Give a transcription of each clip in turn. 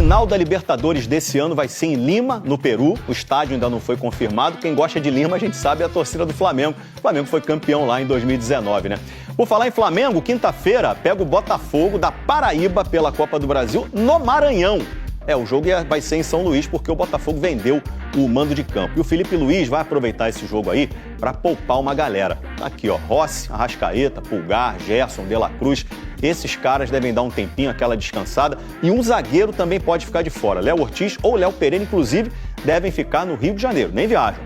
final da Libertadores desse ano vai ser em Lima, no Peru. O estádio ainda não foi confirmado. Quem gosta de Lima, a gente sabe, é a torcida do Flamengo. O Flamengo foi campeão lá em 2019, né? Por falar em Flamengo, quinta-feira pega o Botafogo da Paraíba pela Copa do Brasil no Maranhão. O jogo vai ser em São Luís, porque o Botafogo vendeu o mando de campo. E o Felipe Luiz vai aproveitar esse jogo aí para poupar uma galera. Aqui, ó, Rossi, Arrascaeta, Pulgar, Gerson, De La Cruz. Esses caras devem dar um tempinho, aquela descansada. E um zagueiro também pode ficar de fora. Léo Ortiz ou Léo Pereira, inclusive, devem ficar no Rio de Janeiro. Nem viajam.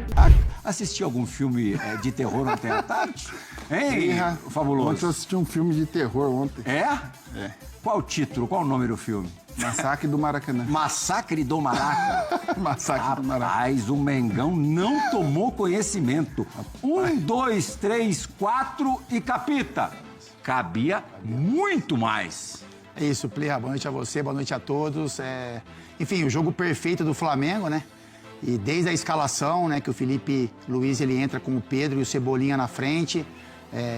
Assistiu algum filme de terror ontem à tarde? Hein, Fabuloso? Ontem eu assisti um filme de terror ontem. É? É. Qual o título? Qual o nome do filme? Massacre do Maracanã. Massacre do Maraca. Massacre do Maracanã. Rapaz, o Mengão não tomou conhecimento. 1, 2, 3, 4 e capita. Cabia muito mais. É isso, Plirra. Boa noite a você, boa noite a todos. Enfim, o jogo perfeito do Flamengo, né? E desde a escalação, né, que o Felipe Luiz ele entra com o Pedro e o Cebolinha na frente.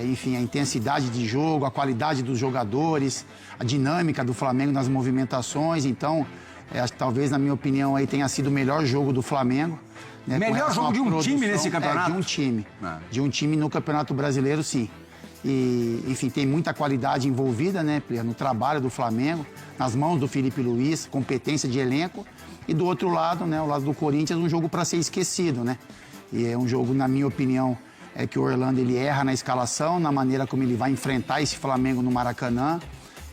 Enfim, a intensidade de jogo, a qualidade dos jogadores, a dinâmica do Flamengo nas movimentações. Então, acho que talvez, na minha opinião, aí tenha sido o melhor jogo do Flamengo. Né, melhor jogo de um time nesse campeonato? De um time. De um time no Campeonato Brasileiro, sim. E, enfim, tem muita qualidade envolvida, né, no trabalho do Flamengo, nas mãos do Felipe Luiz, competência de elenco. E do outro lado, né, o lado do Corinthians, um jogo para ser esquecido, né? E é um jogo, na minha opinião, que o Orlando ele erra na escalação, na maneira como ele vai enfrentar esse Flamengo no Maracanã.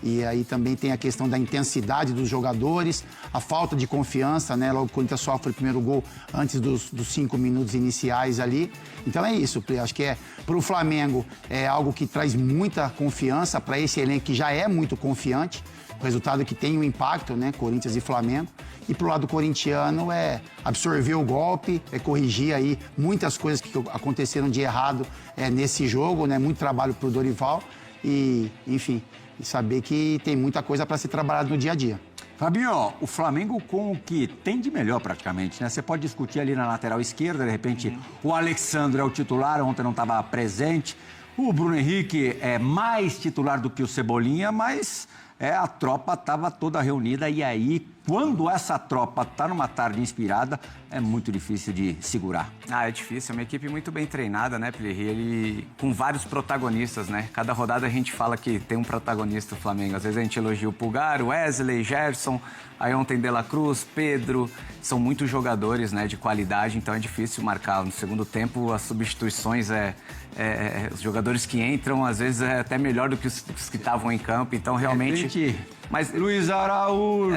E aí também tem a questão da intensidade dos jogadores, a falta de confiança, né? Logo o Corinthians sofre o primeiro gol antes dos 5 minutos iniciais ali. Então é isso, acho que para o Flamengo é algo que traz muita confiança para esse elenco que já é muito confiante. O resultado que tem um impacto, né? Corinthians e Flamengo. E pro lado corintiano absorver o golpe, corrigir aí muitas coisas que aconteceram de errado nesse jogo, né? Muito trabalho pro Dorival e, enfim, e saber que tem muita coisa para ser trabalhada no dia a dia. Fabinho, o Flamengo com o que tem de melhor praticamente, né? Você pode discutir ali na lateral esquerda, de repente o Alexandre é o titular, ontem não estava presente. O Bruno Henrique é mais titular do que o Cebolinha, mas a tropa estava toda reunida e aí, quando essa tropa está numa tarde inspirada, é muito difícil de segurar. É difícil, é uma equipe muito bem treinada, né, Plirri? Ele com vários protagonistas, né? Cada rodada a gente fala que tem um protagonista do Flamengo. Às vezes a gente elogia o Pulgar, o Wesley, Gerson, aí ontem De La Cruz, Pedro. São muitos jogadores, né, de qualidade, então é difícil marcar. No segundo tempo, as substituições os jogadores que entram, às vezes, é até melhor do que os que estavam em campo. Então, realmente... Mas, Luiz Araújo,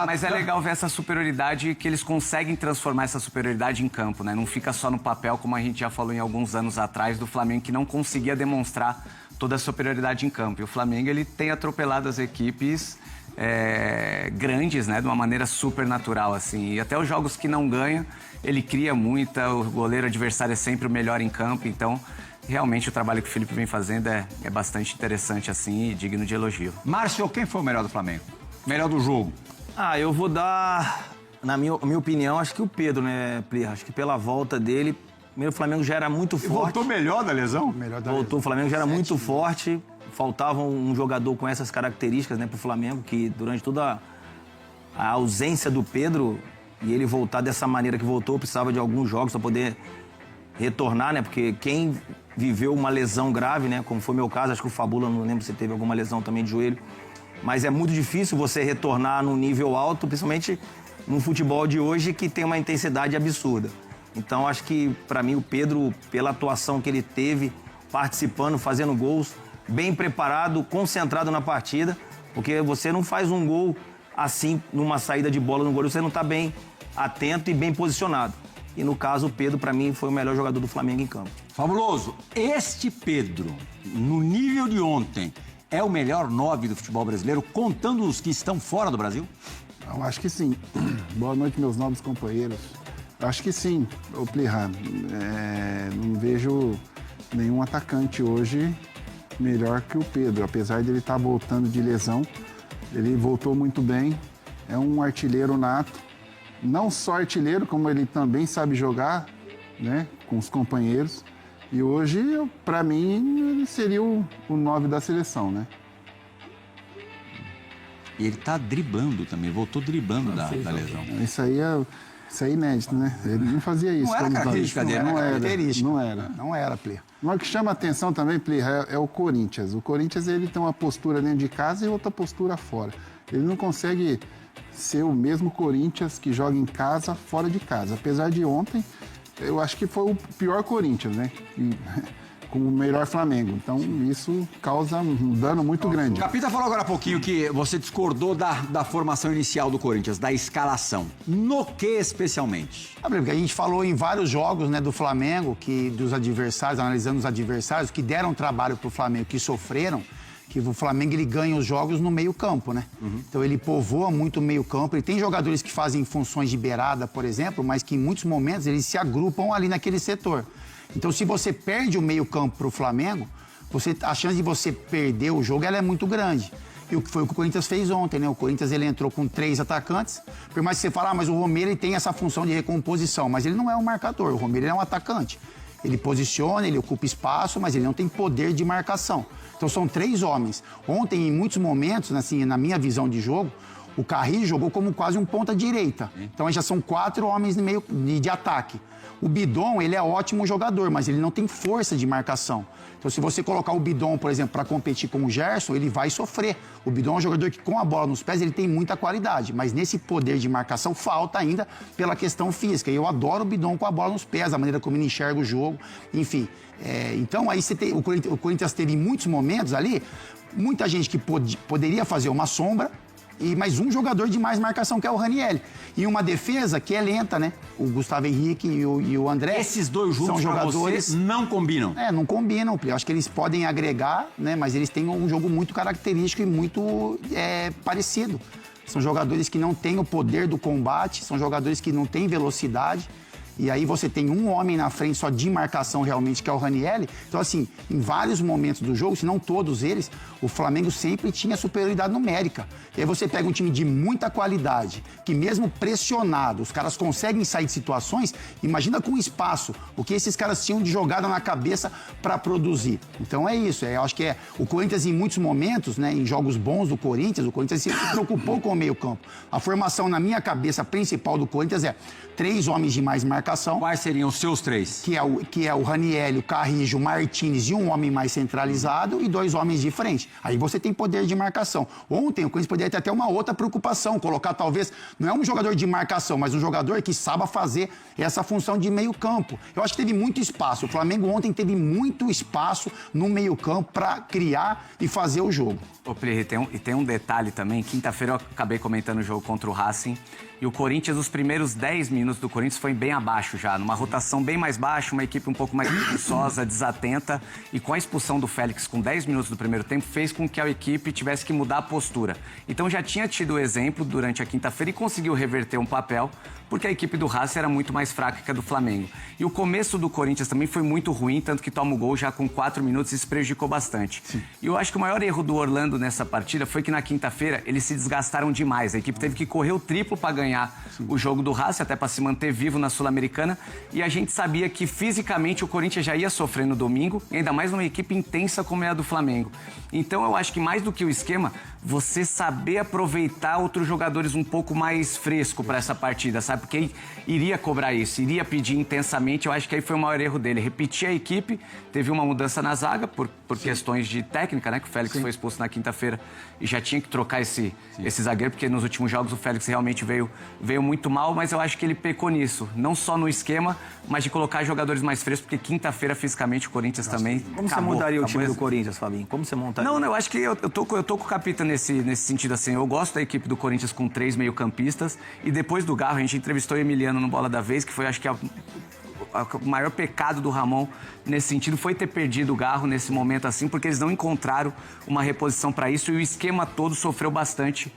mas é legal ver essa superioridade, que eles conseguem transformar essa superioridade em campo, né? Não fica só no papel, como a gente já falou em alguns anos atrás, do Flamengo, que não conseguia demonstrar toda a superioridade em campo. E o Flamengo, ele tem atropelado as equipes grandes, né? De uma maneira super natural, assim. E até os jogos que não ganha, ele cria muita, o goleiro adversário é sempre o melhor em campo, então... Realmente o trabalho que o Felipe vem fazendo é bastante interessante assim e digno de elogio. Márcio, quem foi o melhor do Flamengo? Melhor do jogo? Eu vou dar, na minha opinião, acho que o Pedro, né, Plirra? Acho que pela volta dele, primeiro o Flamengo já era muito forte. Voltou melhor da lesão? Voltou, o Flamengo já era muito forte. Faltava um jogador com essas características, né, pro Flamengo, que durante toda a ausência do Pedro, e ele voltar dessa maneira que voltou, precisava de alguns jogos para poder retornar, né? Porque quem viveu uma lesão grave, né? Como foi meu caso, acho que o Fabula, não lembro se teve alguma lesão também de joelho. Mas é muito difícil você retornar num nível alto, principalmente no futebol de hoje, que tem uma intensidade absurda. Então, acho que, para mim, o Pedro, pela atuação que ele teve, participando, fazendo gols, bem preparado, concentrado na partida, porque você não faz um gol assim, numa saída de bola no goleiro, você não está bem atento e bem posicionado. E no caso, o Pedro, para mim, foi o melhor jogador do Flamengo em campo. Fabuloso. Este Pedro, no nível de ontem, é o melhor 9 do futebol brasileiro, contando os que estão fora do Brasil? Eu acho que sim. Boa noite, meus nobres companheiros. Eu acho que sim, ô Plirra. Não vejo nenhum atacante hoje melhor que o Pedro. Apesar de ele estar voltando de lesão, ele voltou muito bem. É um artilheiro nato. Não só artilheiro, como ele também sabe jogar, né, com os companheiros. E hoje, para mim, ele seria o 9 da seleção, né? E ele tá driblando também, voltou driblando da lesão. Isso aí é inédito, né? Ele não fazia isso. Não era característica dele, não era. Característica. Não era. Não era, Plirra. Mas o que chama atenção também, Plirra, é o Corinthians. O Corinthians ele tem uma postura dentro de casa e outra postura fora. Ele não consegue ser o mesmo Corinthians que joga em casa, fora de casa. Apesar de ontem, eu acho que foi o pior Corinthians, né? Com o melhor Flamengo. Então, isso causa um dano muito grande. O Capita falou agora há pouquinho que você discordou da formação inicial do Corinthians, da escalação. No que especialmente? Porque a gente falou em vários jogos, né, do Flamengo, dos adversários, analisando os adversários, que deram trabalho pro Flamengo, que sofreram, que o Flamengo ele ganha os jogos no meio-campo, né? Então ele povoa muito o meio-campo. Ele tem jogadores que fazem funções de beirada, por exemplo, mas que em muitos momentos eles se agrupam ali naquele setor. Então, se você perde o meio-campo para o Flamengo, a chance de você perder o jogo ela é muito grande. E o que foi o que o Corinthians fez ontem, né? O Corinthians ele entrou com 3 atacantes. Por mais que você fale, mas o Romero ele tem essa função de recomposição, mas ele não é um marcador. O Romero ele é um atacante. Ele posiciona, ele ocupa espaço, mas ele não tem poder de marcação. Então, são 3 homens. Ontem, em muitos momentos, assim, na minha visão de jogo, o Carrillo jogou como quase um ponta-direita. Então, já são 4 homens no meio de ataque. O Bidon, ele é ótimo jogador, mas ele não tem força de marcação. Então, se você colocar o Bidon, por exemplo, para competir com o Gerson, ele vai sofrer. O Bidon é um jogador que, com a bola nos pés, ele tem muita qualidade. Mas nesse poder de marcação, falta ainda pela questão física. E eu adoro o Bidon com a bola nos pés, a maneira como ele enxerga o jogo. Enfim, então aí o Corinthians teve muitos momentos ali, muita gente que poderia fazer uma sombra, mais um jogador de mais marcação, que é o Ranieri. E uma defesa que é lenta, né? O Gustavo Henrique e o André. Esses dois juntos são jogadores não combinam. Não combinam. Eu acho que eles podem agregar, né? Mas eles têm um jogo muito característico e muito parecido. São jogadores que não têm o poder do combate, são jogadores que não têm velocidade. E aí você tem um homem na frente só de marcação realmente, que é o Ranieri. Então, assim, em vários momentos do jogo, se não todos eles, o Flamengo sempre tinha superioridade numérica. E aí você pega um time de muita qualidade, que mesmo pressionado, os caras conseguem sair de situações. Imagina com espaço, o que esses caras tinham de jogada na cabeça para produzir. Então é isso, eu acho que o Corinthians em muitos momentos, né, em jogos bons do Corinthians, o Corinthians se preocupou com o meio campo. A formação na minha cabeça principal do Corinthians é 3 homens de mais marcação. Quais seriam os seus 3? Que é o Ranieri, o Carrillo, o Martins e um homem mais centralizado e 2 homens de frente. Aí você tem poder de marcação. Ontem o Corinthians poderia ter até uma outra preocupação, colocar talvez, não é um jogador de marcação, mas um jogador que saiba fazer essa função de meio campo. Eu acho que teve muito espaço. O Flamengo ontem teve muito espaço no meio campo para criar e fazer o jogo. Ô, Plirra, e tem um detalhe também. Quinta-feira eu acabei comentando o jogo contra o Racing. E o Corinthians, os primeiros 10 minutos do Corinthians foi bem abaixo já. Numa rotação bem mais baixa, uma equipe um pouco mais preguiçosa, desatenta. E com a expulsão do Félix com 10 minutos do primeiro tempo, fez com que a equipe tivesse que mudar a postura. Então já tinha tido o exemplo durante a quinta-feira e conseguiu reverter um papel, porque a equipe do Racing era muito mais fraca que a do Flamengo. E o começo do Corinthians também foi muito ruim, tanto que toma o gol já com 4 minutos e isso prejudicou bastante. Sim. E eu acho que o maior erro do Orlando nessa partida foi que na quinta-feira eles se desgastaram demais. A equipe teve que correr o triplo para ganhar o jogo do Racing, até para se manter vivo na Sul-Americana. E a gente sabia que fisicamente o Corinthians já ia sofrer no domingo, ainda mais numa equipe intensa como é a do Flamengo. Então eu acho que mais do que o esquema, você saber aproveitar outros jogadores um pouco mais fresco para essa partida, sabe? Porque ele iria cobrar isso, iria pedir intensamente. Eu acho que aí foi o maior erro dele. Repetir a equipe, teve uma mudança na zaga por questões de técnica, né? Que o Félix foi expulso na quinta-feira e já tinha que trocar esse zagueiro, porque nos últimos jogos o Félix realmente veio muito mal, mas eu acho que ele pecou nisso. Não só no esquema, mas de colocar jogadores mais frescos, porque quinta-feira fisicamente o Corinthians também Como você mudaria o time do Corinthians, Fabinho? Como você montaria? Não, eu acho que eu tô com o Capita nesse sentido assim. Eu gosto da equipe do Corinthians com 3 meio-campistas e depois do Garro, a gente entrevistou o Emiliano no Bola da Vez, que foi, acho que, o maior pecado do Ramon nesse sentido foi ter perdido o Garro nesse momento assim, porque eles não encontraram uma reposição para isso e o esquema todo sofreu bastante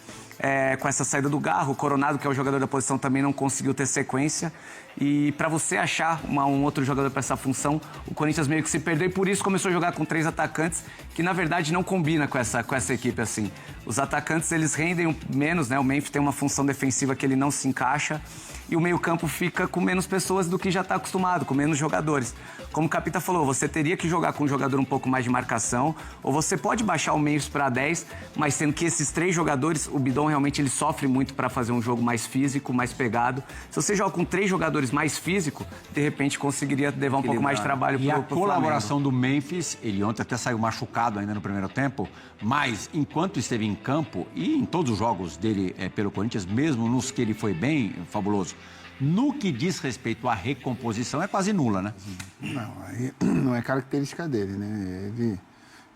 com essa saída do Garro. O Coronado, que é o jogador da posição, também não conseguiu ter sequência. E para você achar um outro jogador para essa função, o Corinthians meio que se perdeu e por isso começou a jogar com 3 atacantes, que na verdade não combina com essa equipe assim. Os atacantes, eles rendem menos, né? O Memphis tem uma função defensiva que ele não se encaixa e o meio-campo fica com menos pessoas do que já está acostumado, com menos jogadores. Como o Capita falou, você teria que jogar com um jogador um pouco mais de marcação, ou você pode baixar o Memphis para 10, mas sendo que esses 3 jogadores, o Bidon realmente ele sofre muito para fazer um jogo mais físico, mais pegado. Se você joga com 3 jogadores mais físicos, de repente conseguiria levar um pouco mais de trabalho para o Flamengo. E a colaboração do Memphis, ele ontem até saiu machucado ainda no primeiro tempo, mas enquanto esteve em campo e em todos os jogos dele pelo Corinthians, mesmo nos que ele foi bem, fabuloso, no que diz respeito à recomposição é quase nula, né? Não, aí não é característica dele, né?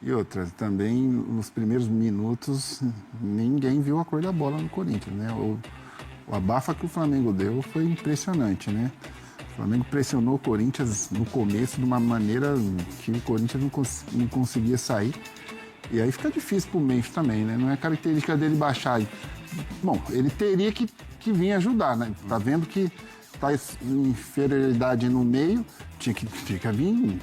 E outra, também nos primeiros minutos ninguém viu a cor da bola no Corinthians, né? O abafa que o Flamengo deu foi impressionante, né? O Flamengo pressionou o Corinthians no começo de uma maneira que o Corinthians não conseguia sair. E aí fica difícil pro Memphis também, né? Não é característica dele baixar. Bom, ele teria que vir ajudar, né? Tá vendo que tá em inferioridade no meio, tinha que vir,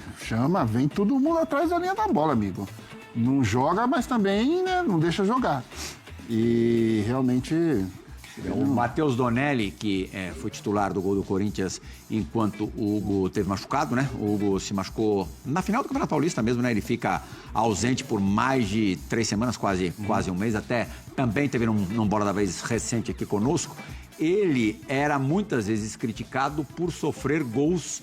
vem todo mundo atrás da linha da bola, amigo. Não joga, mas também, né, não deixa jogar. E realmente... O Matheus Donelli, que foi titular do gol do Corinthians enquanto o Hugo teve machucado, né? O Hugo se machucou na final do Campeonato Paulista mesmo, né? Ele fica ausente por mais de 3 semanas, quase um mês. Até também teve num Bola da Vez recente aqui conosco. Ele era muitas vezes criticado por sofrer gols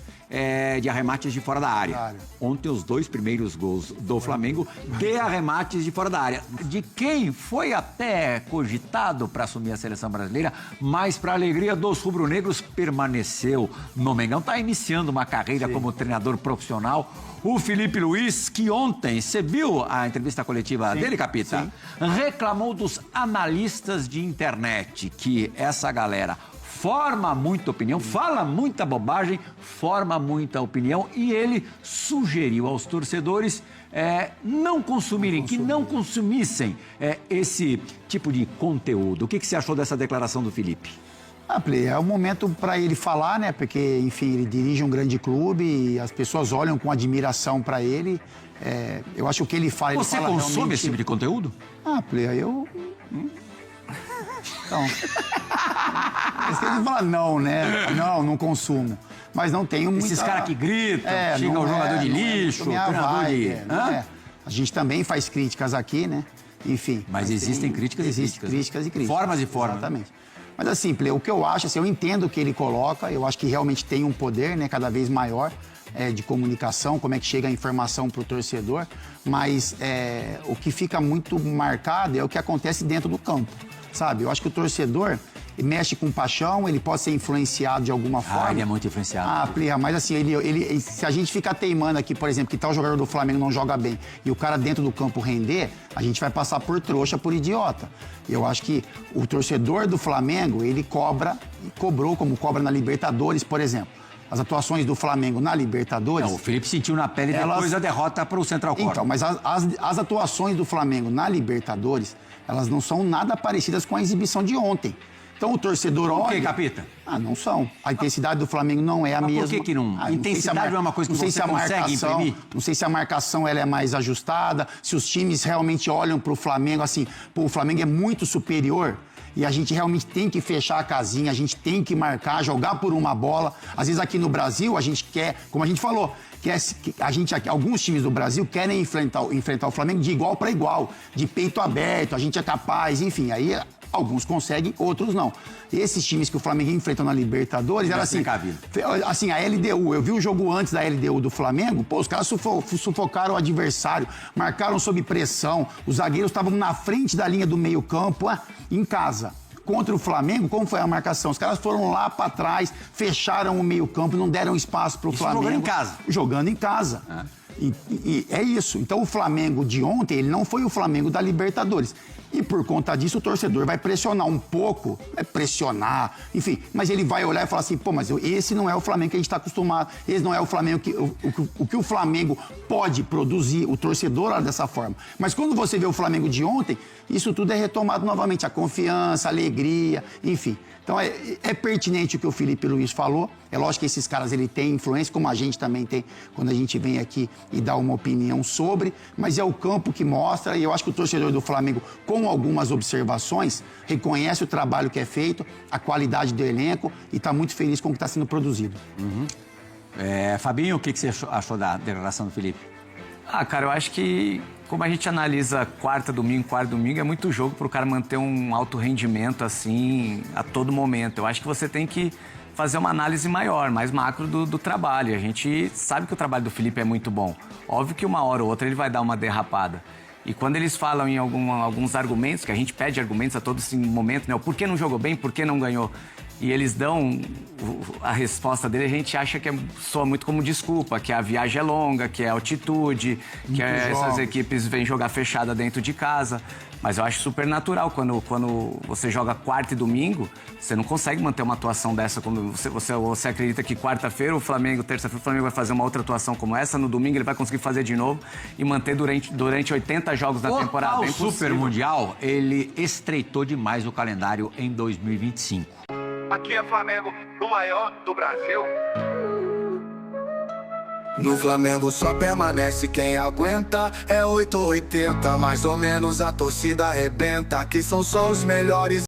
de arremates de fora da área. Ontem, os 2 primeiros gols do Flamengo de arremates de fora da área. De quem foi até cogitado para assumir a seleção brasileira, mas, para a alegria dos rubro-negros, permaneceu no Mengão. Está iniciando uma carreira como treinador profissional. O Felipe Luiz, que ontem, você viu a entrevista coletiva dele, Capita? Reclamou dos analistas de internet, que essa galera forma muita opinião, fala muita bobagem, forma muita opinião, e ele sugeriu aos torcedores não consumissem esse tipo de conteúdo. O que você achou dessa declaração do Felipe? Play, é o momento para ele falar, né? Porque, enfim, ele dirige um grande clube e as pessoas olham com admiração para ele. Eu acho que o que ele fala... Você ele fala consome realmente... esse tipo de conteúdo? Play, eu... Então... Esse ele fala não, né? Não consumo. Mas não tenho muita... Esses caras que gritam, xingam o jogador de lixo, treinador de... A gente também faz críticas aqui, né? Enfim. Mas existem críticas e críticas. Existem críticas e críticas. Formas e formas. Exatamente. Mas assim, Play, o que eu acho, assim, eu entendo o que ele coloca, eu acho que realmente tem um poder, né, cada vez maior de comunicação, como é que chega a informação para o torcedor, mas o que fica muito marcado é o que acontece dentro do campo, sabe? Eu acho que o torcedor mexe com paixão, ele pode ser influenciado de alguma forma. Ele é muito influenciado. Play, mas assim, se a gente ficar teimando aqui, por exemplo, que tal jogador do Flamengo não joga bem e o cara dentro do campo render, a gente vai passar por trouxa, por idiota. Eu acho que o torcedor do Flamengo, ele cobrou como cobra na Libertadores, por exemplo. As atuações do Flamengo na Libertadores... Não, o Felipe sentiu na pele depois da derrota para o Central Córdoba. Então, mas as atuações do Flamengo na Libertadores, elas não são nada parecidas com a exibição de ontem. Então o torcedor olha... Por que, Capita? Não são. A intensidade do Flamengo não é a mesma. Por que não? A intensidade não é uma coisa que você consegue imprimir? Não sei se a marcação ela é mais ajustada, se os times realmente olham para o Flamengo assim, o Flamengo é muito superior e a gente realmente tem que fechar a casinha, a gente tem que marcar, jogar por uma bola. Às vezes aqui no Brasil a gente quer, como a gente falou, alguns times do Brasil querem enfrentar o Flamengo de igual para igual, de peito aberto, a gente é capaz, enfim, aí alguns conseguem, outros não. Esses times que o Flamengo enfrentou na Libertadores, era assim, a LDU, eu vi o jogo antes da LDU do Flamengo, os caras sufocaram o adversário, marcaram sob pressão, os zagueiros estavam na frente da linha do meio campo, em casa. Contra o Flamengo, como foi a marcação? Os caras foram lá para trás, fecharam o meio campo, não deram espaço para o Flamengo. Jogando em casa. Jogando em casa. E é isso. Então o Flamengo de ontem, ele não foi o Flamengo da Libertadores. E por conta disso, o torcedor vai pressionar um pouco, enfim, mas ele vai olhar e falar assim, pô, mas esse não é o Flamengo que a gente está acostumado, esse não é o Flamengo o que o Flamengo pode produzir, o torcedor olha dessa forma. Mas quando você vê o Flamengo de ontem, isso tudo é retomado novamente, a confiança, a alegria, enfim. Então é pertinente o que o Felipe Luiz falou. É lógico que esses caras ele têm influência, como a gente também tem quando a gente vem aqui e dá uma opinião sobre, mas é o campo que mostra, e eu acho que o torcedor do Flamengo, com algumas observações, reconhece o trabalho que é feito, a qualidade do elenco e está muito feliz com o que está sendo produzido. Fabinho, o que você achou da declaração do Felipe? Cara, eu acho que como a gente analisa quarta, domingo, é muito jogo para o cara manter um alto rendimento assim a todo momento. Eu acho que você tem que fazer uma análise maior, mais macro do trabalho. A gente sabe que o trabalho do Felipe é muito bom. Óbvio que uma hora ou outra ele vai dar uma derrapada. E quando eles falam em alguns argumentos, que a gente pede argumentos a todo esse momento, né? O porquê não jogou bem, por que não ganhou? E eles dão a resposta dele, a gente acha que soa muito como desculpa, que a viagem é longa, que é altitude, que essas equipes vêm jogar fechada dentro de casa. Mas eu acho super natural, quando você joga quarta e domingo, você não consegue manter uma atuação dessa. Como você acredita que quarta-feira o Flamengo, terça-feira o Flamengo vai fazer uma outra atuação como essa, no domingo ele vai conseguir fazer de novo e manter durante 80 jogos da temporada. O Super Mundial, ele estreitou demais o calendário em 2025. Aqui é Flamengo, o maior do Brasil. No Flamengo só permanece quem aguenta. É 8 ou 80, mais ou menos a torcida arrebenta. Aqui são só os melhores.